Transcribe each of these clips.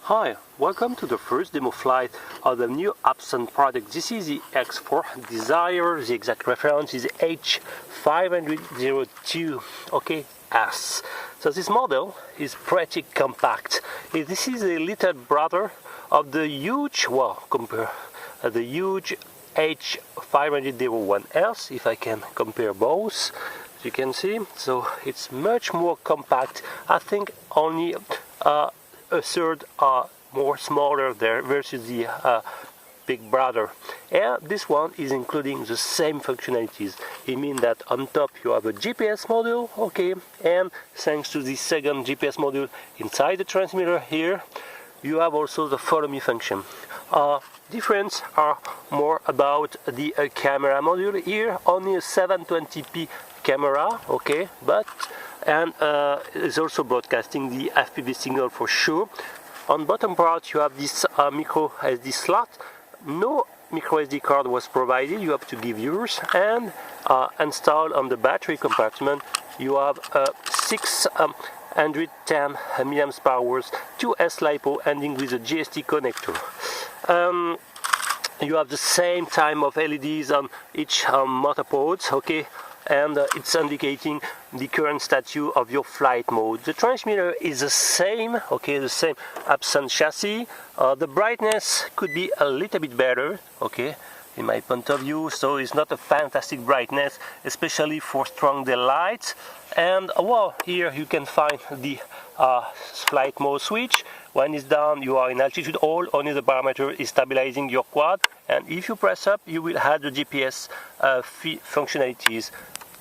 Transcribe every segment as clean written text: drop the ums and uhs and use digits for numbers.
Hi, welcome to the first demo flight of the new HUBSAN product. This is the X4 Desire. The exact reference is H502 S. So this model is pretty compact. This is a little brother of the huge, the huge H501S, if I can compare both. As you can see, so it's much more compact. I think only a third more smaller there versus the big brother, and this one is including the same functionalities. It means that on top you have a GPS module, and thanks to the second GPS module inside the transmitter here, you have also the follow me function. Difference are more about the camera module. Here only a 720p camera, and it's also broadcasting the FPV signal for sure. On bottom part you have this micro SD slot. No micro SD card was provided, you have to give yours, and installed on the battery compartment you have 610 milliamps power, 2S LiPo ending with a GST connector. You have the same time of LEDs on each motor pods, and it's indicating the current status of your flight mode. The transmitter is the same, the same HUBSAN chassis. The brightness could be a little bit better, in my point of view, so it's not a fantastic brightness, especially for strong daylight. And here you can find the flight mode switch. When it's down, you are in altitude hold, only the parameter is stabilizing your quad, and if you press up, you will have the GPS functionalities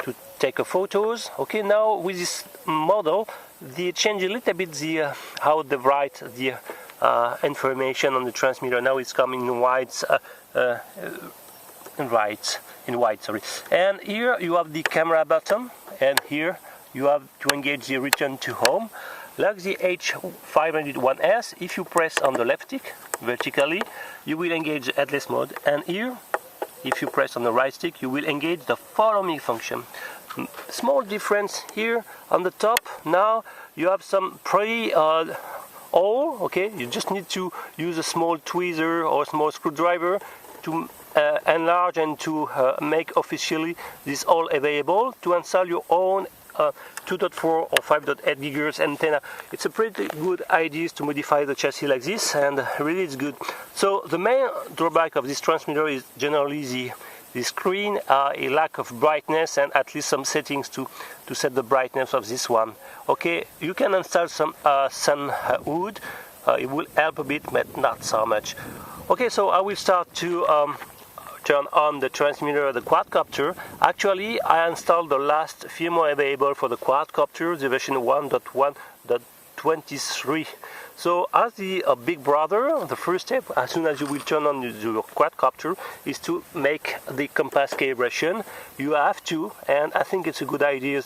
to take photos. Now with this model, they change a little bit the how they write the information on the transmitter. Now it's coming in white, and here you have the camera button, and here you have to engage the return to home. Like the H501S, if you press on the left stick vertically, you will engage the headless mode, and here, if you press on the right stick, you will engage the follow me function. Small difference here on the top. Now you have some pretty hole, you just need to use a small tweezer or a small screwdriver to enlarge and to make officially this hole available to install your own 2.4 or 5.8 GHz antenna. It's a pretty good idea to modify the chassis like this, and really it's good. So the main drawback of this transmitter is generally the screen, a lack of brightness, and at least some settings to set the brightness of this one. You can install some sun hood. It will help a bit, but not so much. So I will start to turn on the transmitter of the quadcopter. Actually, I installed the last firmware available for the quadcopter, the version 1.1.23. So as the big brother, the first step, as soon as you will turn on your quadcopter, is to make the compass calibration. You have to, and I think it's a good idea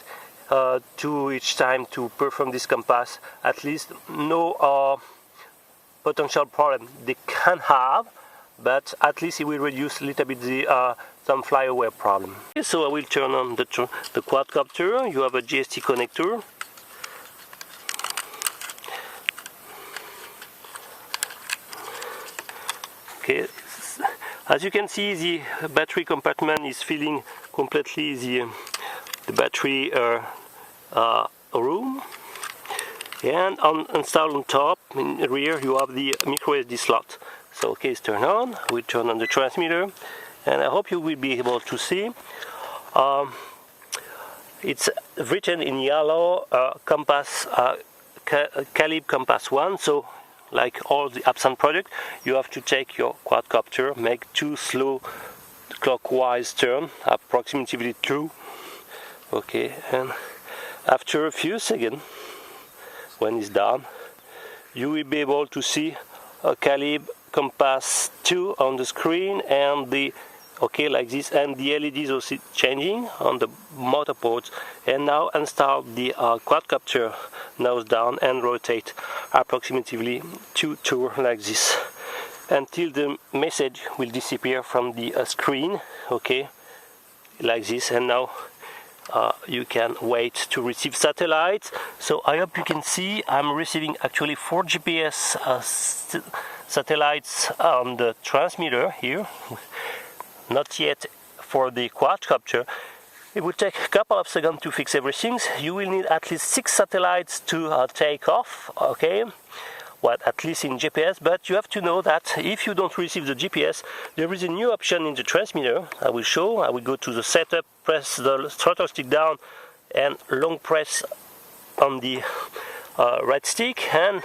to each time to perform this compass, at least no potential problem they can have, but at least it will reduce a little bit the some flyaway problem. So I will turn on the quadcopter. You have a GST connector. As you can see, the battery compartment is filling completely the battery room. And installed on top, in the rear, you have the micro SD slot. So it's turned on. We turn on the transmitter, and I hope you will be able to see. It's written in yellow, compass, Calib Compass 1. So like all the HUBSAN product, you have to take your quadcopter, make 2 slow clockwise turn, approximately 2. And after a few seconds, when it's done, you will be able to see a Calib Compass 2 on the screen, and the like this, and the LEDs also changing on the motor ports. And now install the quadcopter nose down and rotate approximately 2 tours like this until the message will disappear from the screen, like this. And now you can wait to receive satellites. So I hope you can see I'm receiving actually 4 GPS satellites on the transmitter here. Not yet for the quadcopter. It will take a couple of seconds to fix everything. You will need at least 6 satellites to take off, okay? Well, at least in GPS, but you have to know that if you don't receive the GPS, there is a new option in the transmitter. I will show. I will go to the setup, press the throttle stick down, and long press on the right stick, and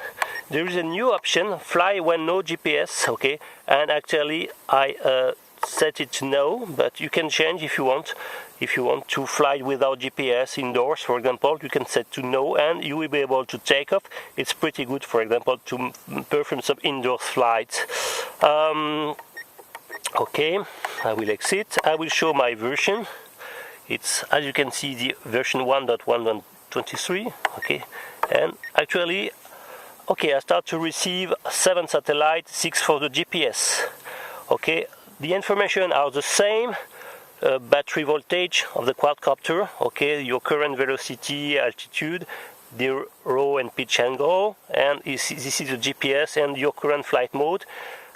there is a new option, fly when no GPS, okay? And actually, I set it to no, but you can change if you want. If you want to fly without GPS indoors, for example, you can set to no and you will be able to take off. It's pretty good, for example, to perform some indoor flights. Okay, I will exit. I will show my version. It's, as you can see, the version 1.1.23. Okay, and actually, okay, I start to receive 7 satellites, 6 for the GPS. Okay, the information are the same. Battery voltage of the quadcopter, okay, your current velocity, altitude, the row and pitch angle, and this is the GPS and your current flight mode.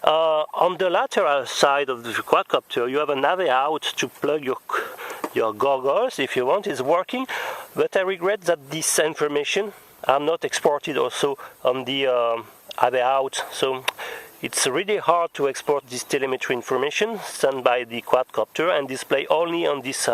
On the lateral side of the quadcopter, you have an AV out to plug your goggles if you want. It's working, but I regret that this information are not exported also on the AV out. So it's really hard to export this telemetry information sent by the quadcopter and display only on this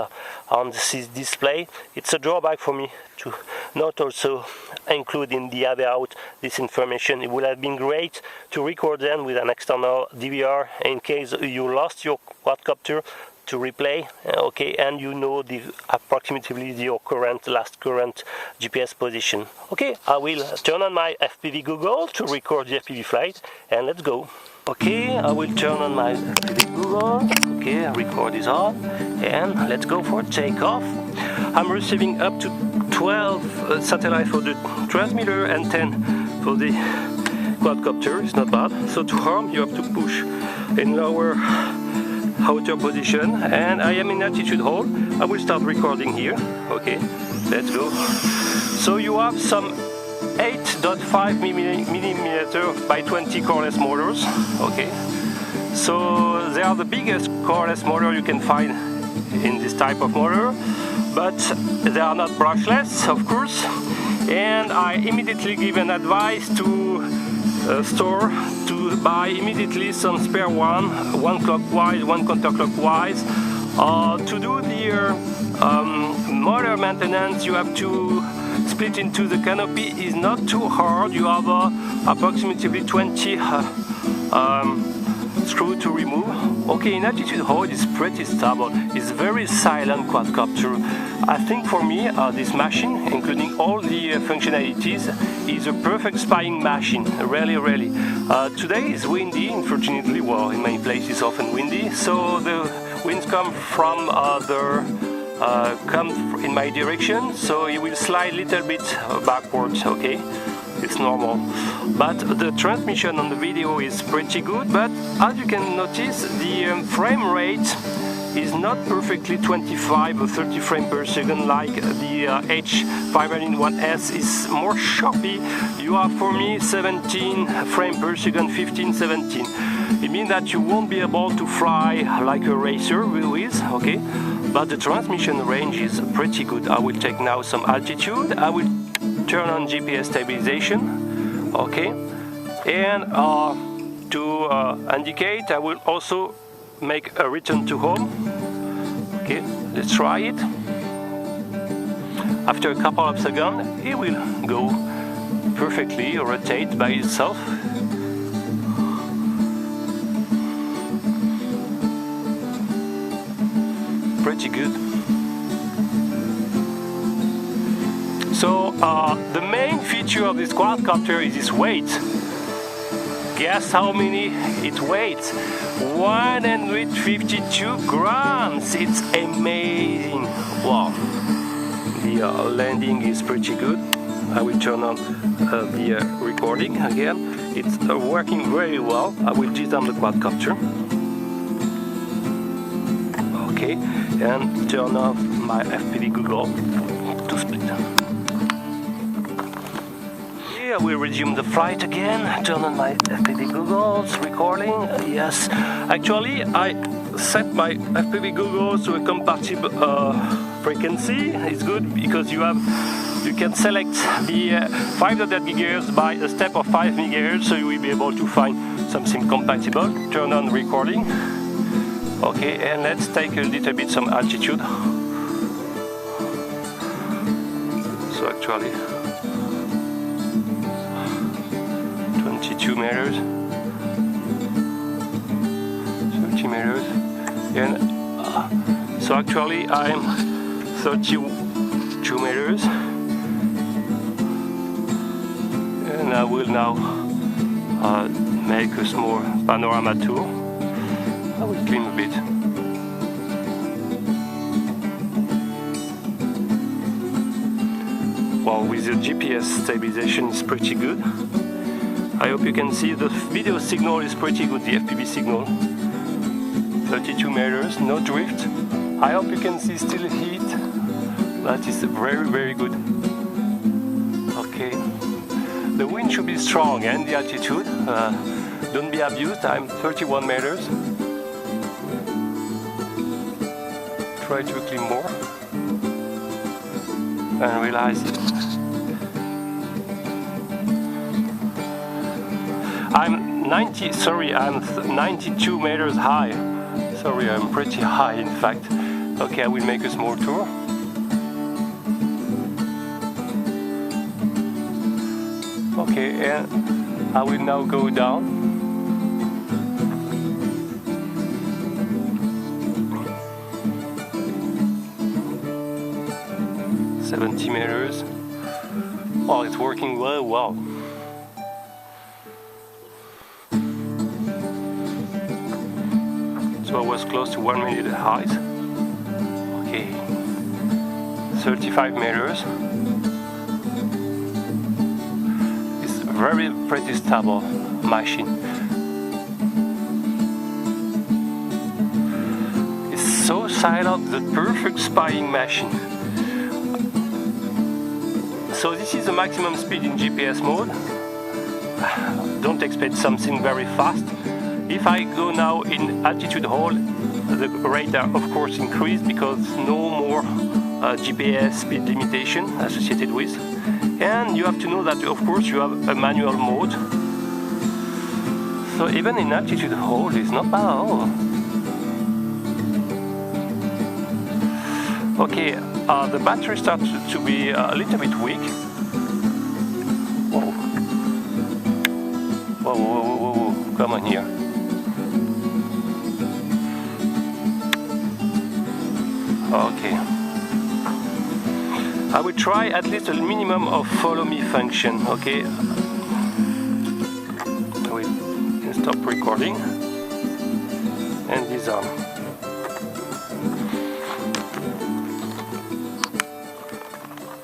display. It's a drawback for me to not also include in the AV out this information. It would have been great to record them with an external DVR in case you lost your quadcopter to replay, okay, and you know the approximately your last current GPS position. Okay, I will turn on my FPV Google to record the FPV flight, and let's go. Okay, I will turn on my FPV Google. Okay, record is on, and let's go for takeoff. I'm receiving up to 12 satellites for the transmitter and 10 for the quadcopter. It's not bad. So to harm, you have to push in lower outer position, and I am in altitude hold. I will start recording here. Okay, let's go. So you have some 8.5 millimeter by 20 coreless motors. Okay, so they are the biggest coreless motor you can find in this type of motor, but they are not brushless, of course. And I immediately give an advice to store to buy immediately some spare one clockwise, one counterclockwise. To do the motor maintenance, you have to split into the canopy. Is not too hard. You have approximately 20 screw to remove. Okay, in altitude hold is pretty stable. It's very silent quadcopter. I think for me this machine, including all the functionalities, is a perfect spying machine. Really. Today is windy, unfortunately. Well, in many places often windy, so the winds come from come in my direction, so it will slide a little bit backwards. Okay, it's normal, but the transmission on the video is pretty good. But as you can notice, the frame rate is not perfectly 25 or 30 frames per second like the H502S. Is more choppy. You have for me 17 frames per second, 15, 17. It means that you won't be able to fly like a racer with, okay? But the transmission range is pretty good. I will take now some altitude. I will turn on GPS stabilization, okay? And to indicate, I will also make a return to home. Okay, let's try it. After a couple of seconds, it will go perfectly, rotate by itself. Pretty good. So the main feature of this quadcopter is its weight. Guess how many it weighs? 152 grams. It's amazing. Wow. The landing is pretty good. I will turn on the recording again. It's working very well. I will disarm the quadcopter. Okay, and turn off my FPV Google. photo split. Here we resume the flight again. Turn on my FPV goggles, recording. Yes, actually I set my FPV goggles to a compatible frequency. It's good because you can select the 500 GHz by a step of 5 MHz, so you will be able to find something compatible. Turn on recording. Okay, and let's take a little bit some altitude. So actually 22 meters, 30 meters, and so actually I'm 32 meters, and I will now make a small panorama tour. I will clean a bit. Well, with the GPS stabilization is pretty good. I hope you can see the video signal is pretty good, the FPV signal. 32 meters, no drift. I hope you can see still heat. That is very, very good. Okay. The wind should be strong and the altitude. Don't be abused, I'm 31 meters. Try to clean more. And realize it. I'm 92 meters high. Sorry, I'm pretty high in fact. Okay, I will make a small tour. Okay, and I will now go down. Meters. Oh, it's working well, well. So I was close to 1 minute height. Okay, 35 meters. It's a very pretty stable machine. It's so silent, the perfect spying machine. So this is the maximum speed in GPS mode. Don't expect something very fast. If I go now in altitude hold, the radar of course increase because no more GPS speed limitation associated with. And you have to know that of course you have a manual mode. So even in altitude hold it's not bad at all. Okay, the battery starts to be a little bit weak. Whoa. Whoa, whoa, whoa, whoa, whoa. Come on here. Okay. I will try at least a minimum of follow me function, okay? I will stop recording and disarm.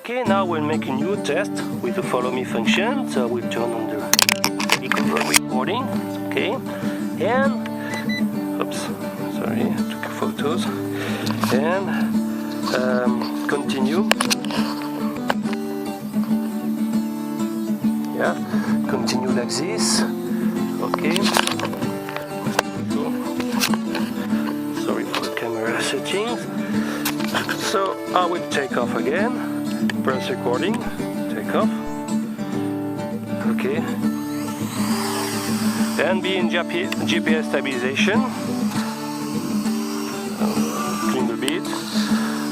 Okay, now we'll make a new test with the follow me function. So we'll turn on the recording, okay, and oops, sorry, I took photos, and continue. Yeah, continue like this. Okay. Sorry for the camera settings. So I will take off again. Press recording, take off. Okay. Then be in GPS stabilization. Clean the bit.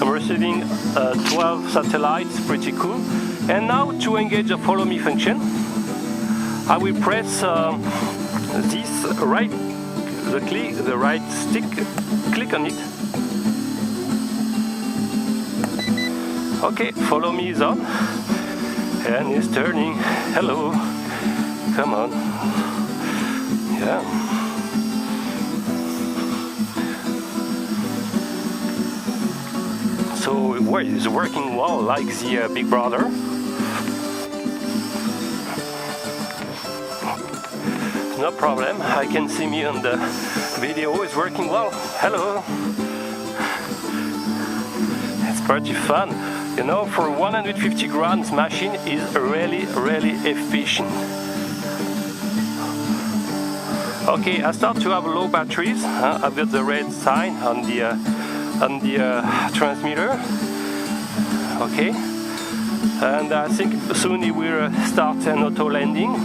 I'm receiving 12 satellites, pretty cool. And now to engage the follow me function, I will press this the right stick, click on it. Okay, follow me is on, and it's turning. Hello, come on. Yeah. So it's working well, like the Big Brother. No problem. I can see me on the video. It's working well. Hello. It's pretty fun. You know, for 150 grams machine is really efficient. Okay, I start to have low batteries. I've got the red sign on the transmitter. Okay, and I think soon it will start an auto landing.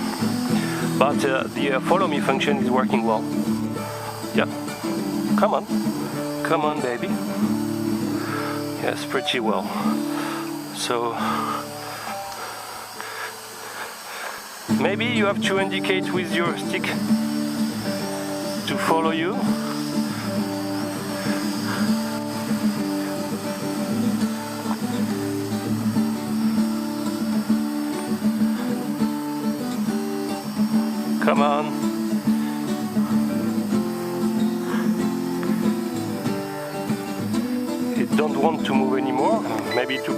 But the follow me function is working well. Yeah, come on, baby. Yes, pretty well. So maybe you have to indicate with your stick to follow you. Come on. It don't want to move anymore. Maybe to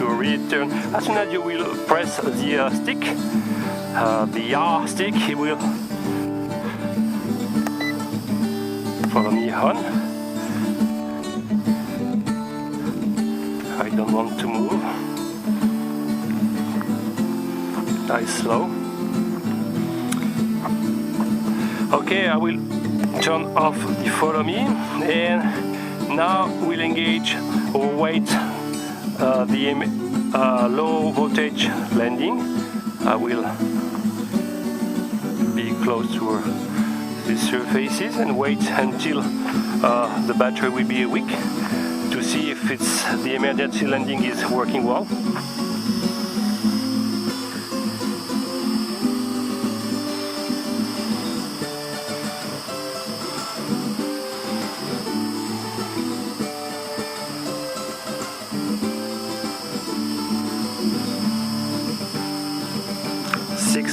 return. As soon as you will press the stick, the R stick, it will follow me on. I don't want to move. Nice slow. Okay, I will turn off the follow me, and now we'll engage or wait the low voltage landing. I will be close to the surfaces and wait until the battery will be weak to see if the emergency landing is working well.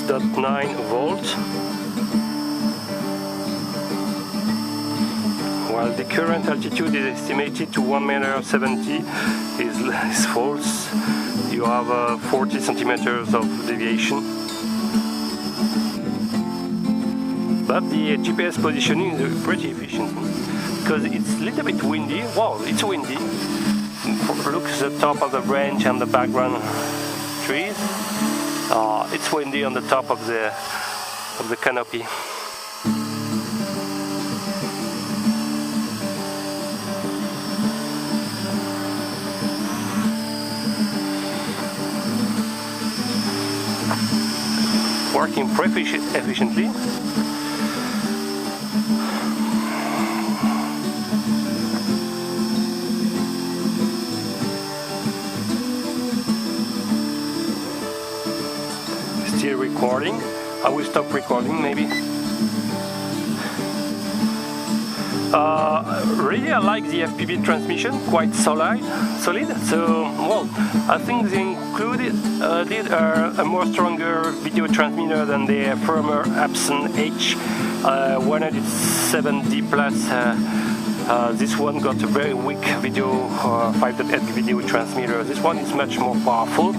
.9 volts, while the current altitude is estimated to 1.70 m is false. You have 40 centimeters of deviation. But the GPS positioning is pretty efficient because it's a little bit windy. Wow, it's windy. Look at the top of the branch and the background trees. It's windy on the top of the canopy. Working pretty efficiently. Still recording. I will stop recording maybe. Really, I like the FPV transmission, quite solid. So, well, I think they did a more stronger video transmitter than the former HUBSAN H502S Plus. This one got a very weak video 5.8 video transmitter. This one is much more powerful.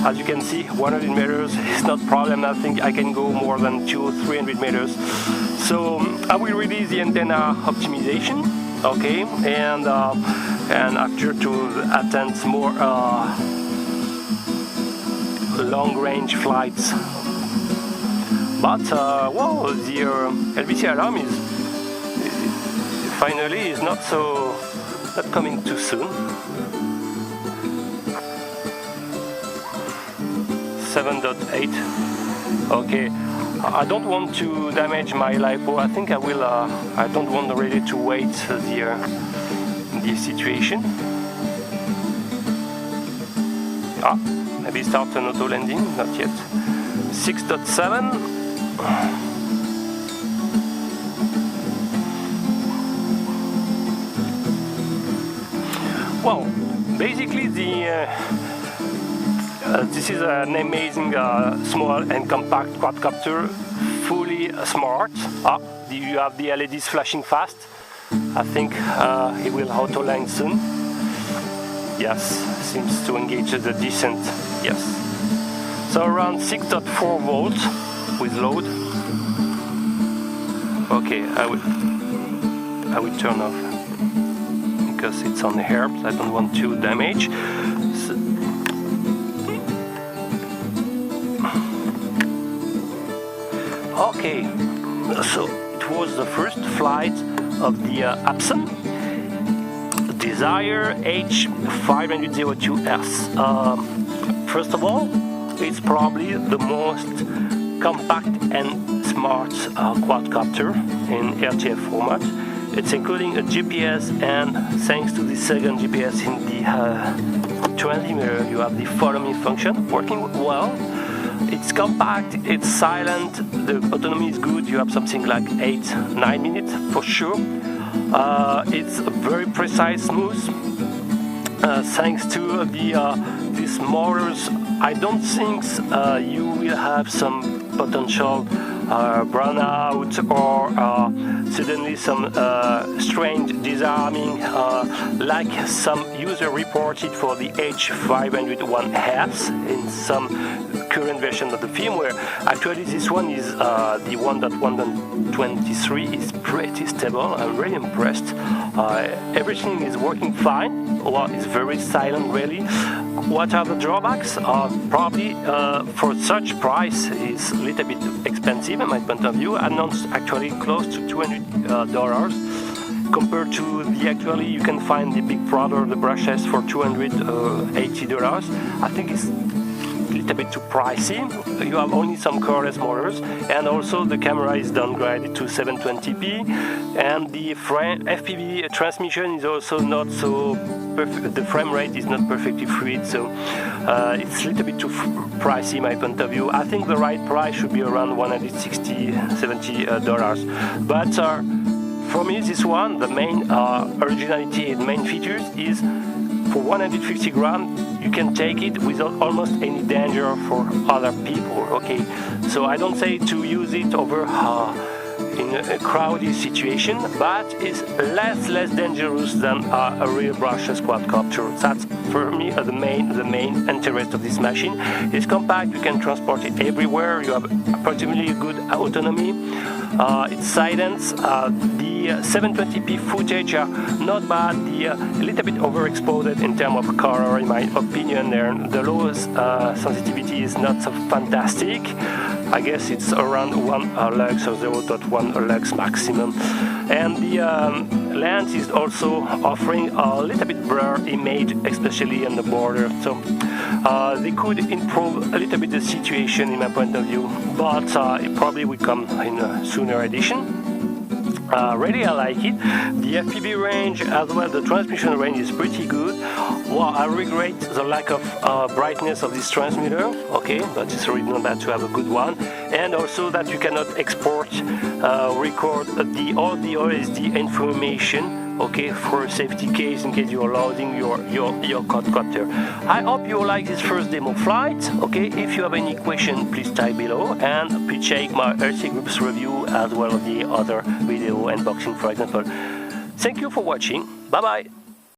As you can see, 100 meters is not a problem. I think I can go more than 200-300 meters. So I will release the antenna optimization, okay, and after to attempt more long-range flights. But well, the LBC alarm is finally not coming too soon. 7.8. Okay, I don't want to damage my LiPo. I think I will. I don't want really to wait the situation. Maybe start an auto landing. Not yet. 6.7. Well, basically this is an amazing small and compact quadcopter, fully smart. You have the LEDs flashing fast. I think it will auto land soon. Yes, seems to engage the descent. Yes. So around 6.4 volts with load. Okay, I will turn off because it's on the herbs. I don't want to damage. Okay, so it was the first flight of the HUBSAN Desire H502S. First of all, it's probably the most compact and smart quadcopter in RTF format. It's including a GPS, and thanks to the second GPS in the transmitter, you have the follow me function working well. It's compact, it's silent, the autonomy is good, you have something like 8-9 minutes for sure. It's very precise, smooth. Thanks to these motors, I don't think you will have some potential burnout or suddenly some strange disarming like some user reported for the H501S in some current version of the firmware. Actually, this one is the one that 1.23 is pretty stable. I'm really impressed. Everything is working fine. Well, it's very silent, really. What are the drawbacks? Probably for such price is a little bit expensive in my point of view. Announced actually close to $200 compared to the actually you can find the big brother, the brushes, for $280. I think it's a little bit too pricey. You have only some cordless motors, and also the camera is downgraded to 720p, and the FPV transmission is also not so perfect. The frame rate is not perfectly fluid, so it's a little bit too pricey in my point of view. I think the right price should be around $160–70. But for me, this one, the main originality and main features is for 150 grams, you can take it without almost any danger for other people. Okay, so I don't say to use it over in a crowded situation, but it's less dangerous than a real brushless quadcopter. That's for me the main interest of this machine. It's compact, you can transport it everywhere, you have approximately good autonomy. It's silent. The 720p footage are not bad. A little bit overexposed in terms of color, in my opinion. The lowest sensitivity is not so fantastic. I guess it's around 1 lux or 0.1 lux maximum. And the lens is also offering a little bit blur image, especially on the border. So they could improve a little bit the situation in my point of view, but it probably will come in a sooner edition. Really, I like it. The FPV range as well, the transmission range is pretty good. Well, I regret the lack of brightness of this transmitter, okay, but it's really not bad to have a good one. And also that you cannot export, record all the OSD information, okay, for a safety case in case you're loading your quadcopter. I hope you like this first demo flight. Okay, if you have any question, please type below, and please check my RC Groups review as well as the other video unboxing, for example. Thank you for watching. Bye bye.